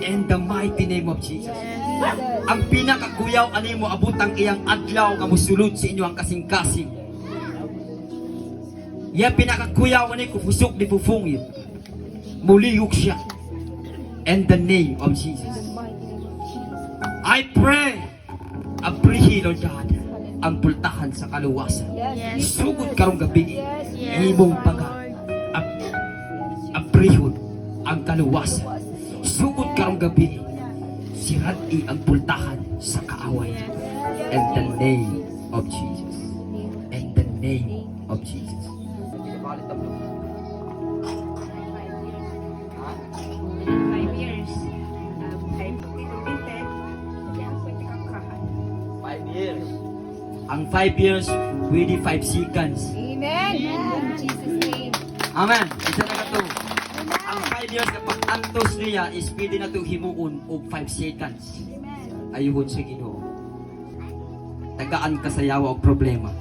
In the mighty name of Jesus. Ang pinakakuyaw ani mo abutang iyang adlaw nga mosulod sa inyo ang kasing-kasing. Ya pinakakuyaw ani ko fusok di pufungit. Muliyok siya. In the name of Jesus. I pray, abrihi Lord God, ang pultahan sa kaluwasan. Isugod karong gabi, imong abrihon ang kaluwasan. Isugod karong gabi, sirati ang pultahan sa kaaway. In the name of Jesus. In the name of Jesus. 5 years. Ang 5 years, pwede 5 seconds. Amen. In Jesus' name. Amen. Isa na to. Ang 5 years kapag antos niya is pwede na itong himuon o 5 seconds. Ayuhon sa Ginoo. Tagaan ka sa yawa o problema.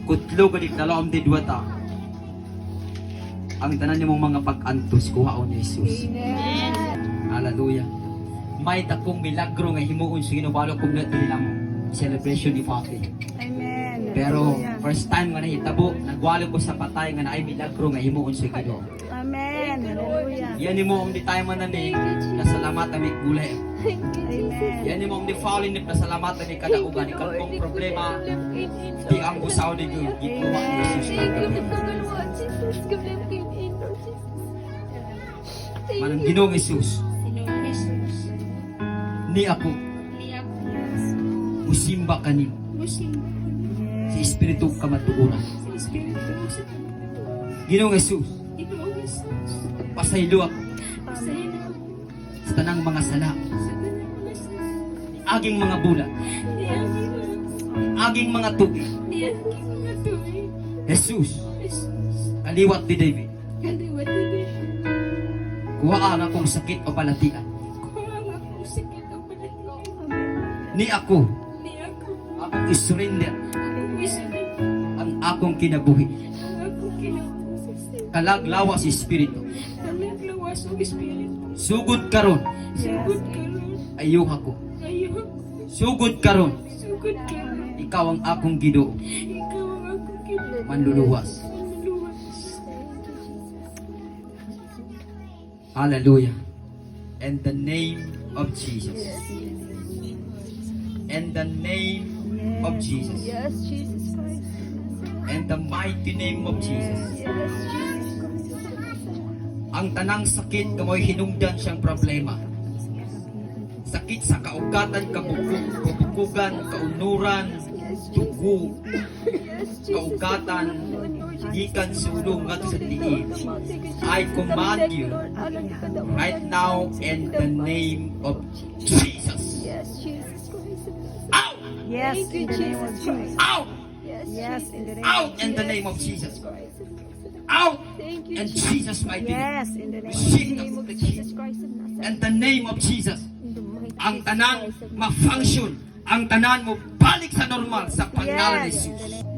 Kutlo gadik dalawang didwata. Ang tanan nimong mga pag-antos, kuhaon ni Jesus. Amen. Hallelujah. May takong milagro nga himuon sa Ginoo balo kung nato nilang celebration ni Papi. Amen. Pero first time nga nahitabo, nagwalo ko sa patay nga naay milagro nga himuon sa Ginoo. Amen. Hallelujah. Yan ni mo di tayo mananig, nasalamat na may gulay. Amen. Yan ni mo di falling ni nasalamat na may kadaugan, ikaw kong problema, di ang usaw ni Gud, gikuha ni Jesus kagabi. Manang Ginoong Jesus, ni ako, musimba kanimo, sa Espiritu kamatuoran. Ginoong Jesus, pasaylo ako sa tanang mga sala, aging mga bulat, aging mga tubig. Jesus, kaliwat ni David, kuhaan akong sakit o balatian. Ni ako, akong isurrender ang akong kinabuhi. Kalaglawa si Espiritu. Sugod karon, ayuha ko. Sugod karon, ikaw ang akong Ginoo. Manluluwas. Hallelujah. In the name of Jesus. In the name of Jesus. Yes, Jesus Christ. In the mighty name of Jesus. Yes, Jesus. Ang tanang sakit kamoy hinungdan siyang problema. Sakit sa kaugatan, kabukugan, kaunuran, dugo, kaugatan, gikan sulong at sa tiig. I command you right now in the name of Jesus. Yes, Jesus Christ. Out! Yes, in the name of Jesus. Out! Yes, in the name Out in the name of Jesus. Out! Thank you, In Jesus' mighty name. Yes, in the name of Jesus Christ of Nazareth. In the name of Jesus. In the mighty Ang Jesus tanan Christ of ma-function. Ang tanan mo balik sa normal sa pangalan ni Yes, Jesus. in the name.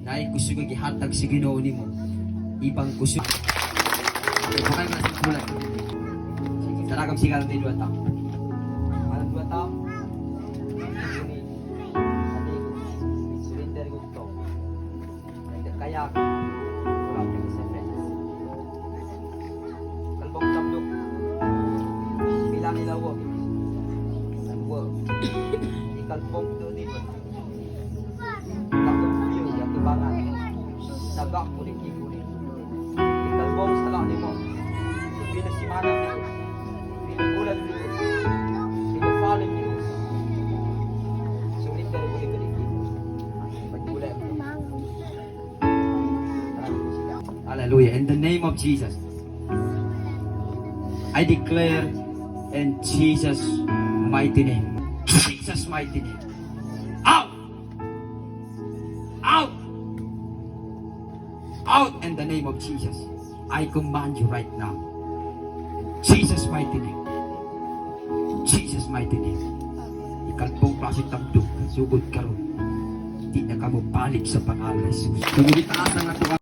Dahil gusto ko gihatag si Ginoo nimo. Ibang gusto. Okay, bukay mo na sa kulat. Saragam sigal tayo 2 tao. Parang 2 tao. Surrender gusto. Kaya wala ka sa friends. Kalbong tablok. Bilang ilawo. Kalbong. Ikalbong to dito. Tablong view yang tubangan. Sagak mo di kibuli. Ikalbong sa lang nimo. Bila si mana ni. Bila bulan ni. Bila falling ni. Surrender mo di pagbulan. Hallelujah. In the name of Jesus, I declare in Jesus' mighty name. Jesus' mighty name. Out! Out! Out in the name of Jesus. I command you right now. Jesus' mighty name. Jesus' mighty name. Ikalpong klase tabdo. Sugod karon. Hindi na ka mo balik sa pangalan ni Jesus. Tumulit taas ang ato